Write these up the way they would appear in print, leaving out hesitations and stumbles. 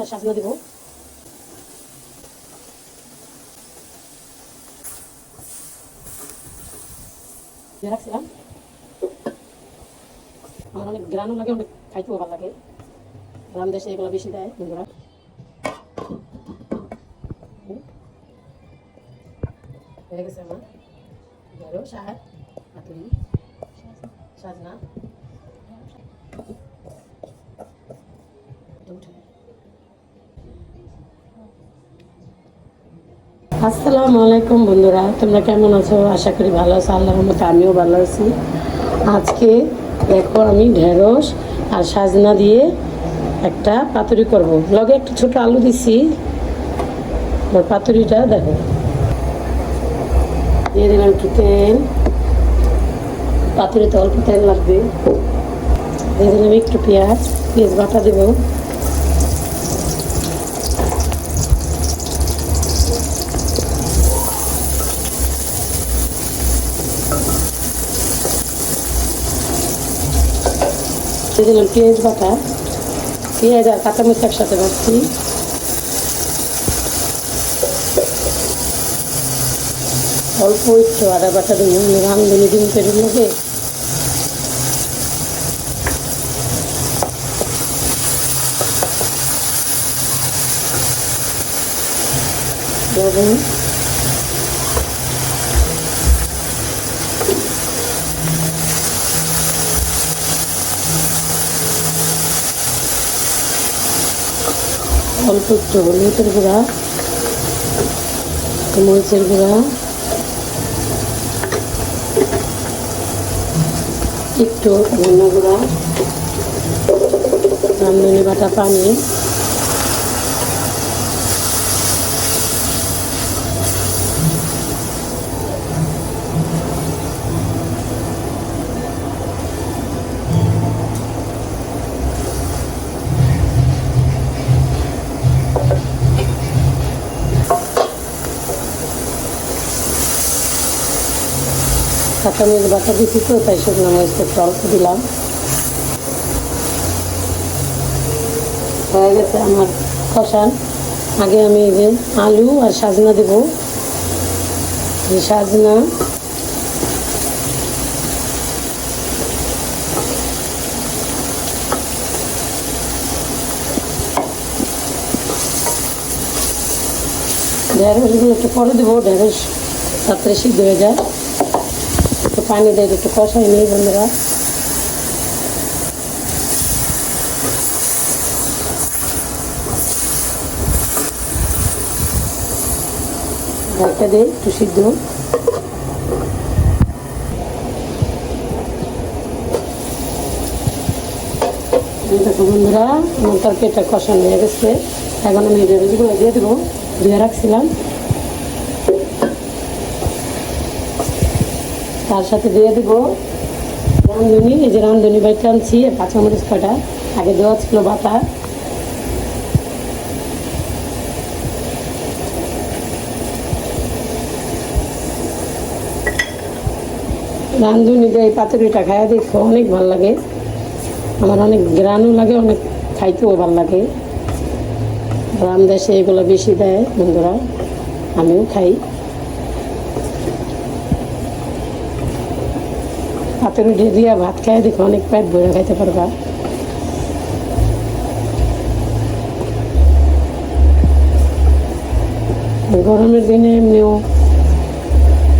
আর সাজনা দিব। রাখছিলাম আমার অনেক গ্রানও লাগে, অনেক খাইতেও ভালো লাগে। গ্রাম দেশে এগুলো বেশি দেয় বন্ধুরা। হয়ে গেছে আমার ঢেঁড়স শাক, পাতুরি, সাজনা। আসসালামু আলাইকুম বন্ধুরা, তোমরা কেমন আছো? আশা করি ভালো আছো। আল্লাহর রহমতে আমিও ভালো আছি। আজকে দেখো আমি ঢেঁড়স আর সাজনা দিয়ে একটা পাতুরি করব। লগে একটা ছোট আলু দিছি। পাতুরিটা দেখো, দিয়ে দিলাম একটু তেল। পাতুরিতে অল্প তেল লাগবে। দিয়ে দিলাম একটু পেঁয়াজ বাটা দেবো। দিয়ে দিলাম পেঁয়াজ বাটা, পেঁয়াজ আর কাঁচামরিচ একসাথে বাটছি। অল্প একটু আদা বাটা দেবো, রাঁধুনি দিন পেটের মধ্যে। লবণ, অল্প একটু হলুদের গুঁড়া, মরিচের গুঁড়া, একটু ধনে গুঁড়া, রাঁধুনি বাটা পানি, কাঁচামরিচ বাটা দিচ্ছি তো তাই শুকনো মরিচ একটু অল্প দিলাম। হয়ে গেছে আমার কষান। আগে আমি এই যে আলু আর সাজনা দেবো। সাজনা ঢেঁড়সগুলো একটু পরে দেবো, ঢেঁড়স তাড়াতাড়ি সিদ্ধ হয়ে যায়। একটু পানি দিয়ে একটু কষাই নিই বন্ধুরা। ঢাকা দিয়ে একটু সিদ্ধ। দেখো বন্ধুরা, আমার তরকারিটা কষানো হয়ে গেছে। এখন আমি ঢেঁড়সগুলো দিয়ে দেবো, ধুয়ে রাখছিলাম। তার সাথে দিয়ে দেবো রাঁধুনি। এই যে রাঁধুনি বাইটা আনছি, কাঁচামরিচ কটা আগে দেওয়া ছিল বাটা। রাঁধুনি দিয়ে এই পাতুরিটা খাইয়া দেখো, অনেক ভালো লাগে। আমার অনেক গ্রানও লাগে, অনেক খাইতেও ভালো লাগে। গ্রাম দেশে এগুলো বেশি দেয় বন্ধুরা, আমিও খাই। পাতুরি দিয়ে ভাত খাই দেখো, অনেক পেট ভরে খাইতে পারবা। গরমের দিনে এমনিও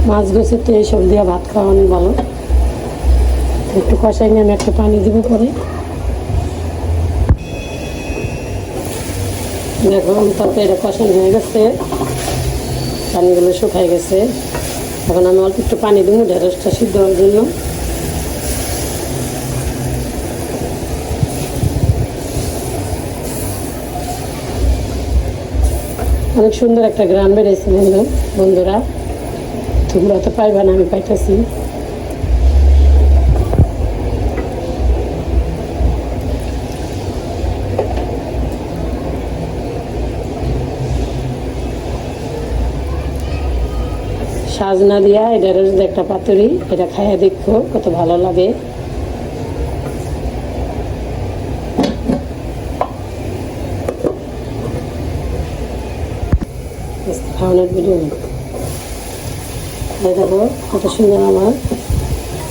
মাছ গোছেতে এইসব দিয়ে ভাত খাওয়া অনেক ভালো। একটু কষাই নিয়ে আমি একটা পানি দিব পরে। দেখো তারপরে এটা কষানো হয়ে গেছে, পানিগুলো শুকাই গেছে। এখন আমি অল্প একটু পানি দেবো ঢেঁড়সটা সিদ্ধ হওয়ার জন্য। অনেক সুন্দর একটা গ্রান বেড়েছে বন্ধুরা, তোমরা তো পাইবা না, আমি পাইতেছি। সাজনা দিয়া এটা রোজ একটা পাতুরি, এটা খাইয়া দেখো কত ভালো লাগে। খাওয়ানোর ভিডিও দেখো কত সুন্দর আমার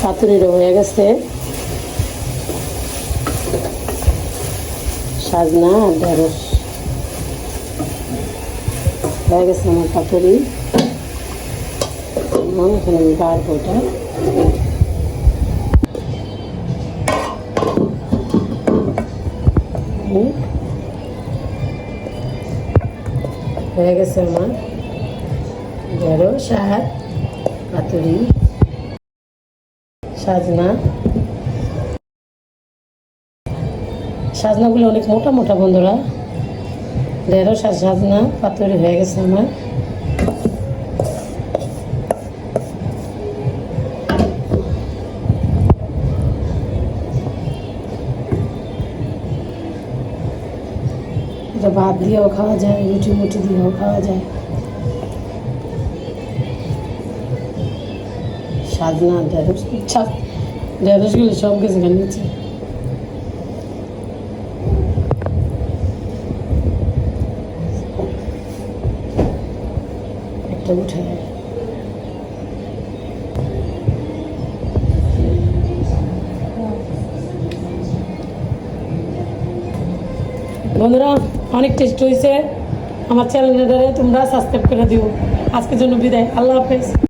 পাতুরিটা হয়ে গেছে। সাজনা আর ঢেঁড়স হয়ে গেছে আমার পাতুরি। এখানে আমি বাড়বো ওটা। হয়ে গেছে আমার ঢেঁড়স আর পাতুরি সাজনা। সাজনাগুলো অনেক মোটা মোটা বন্ধুরা। ঢেঁড়স আর সাজনা পাতুরি হয়ে গেছে আমার। এটা ভাত দিয়েও খাওয়া যায়, রুটি মুটি দিয়েও খাওয়া যায়। সাজনা ঢেঁড়স ঢেঁড়সগুলো সব কিছু নিচ্ছে। একটা উঠে বন্ধুরা অনেক টেস্ট হয়েছে। আমার চ্যানেলটারে তোমরা সাবস্ক্রাইব করে দিও। আজকের জন্য বিদায়, আল্লাহ হাফেজ।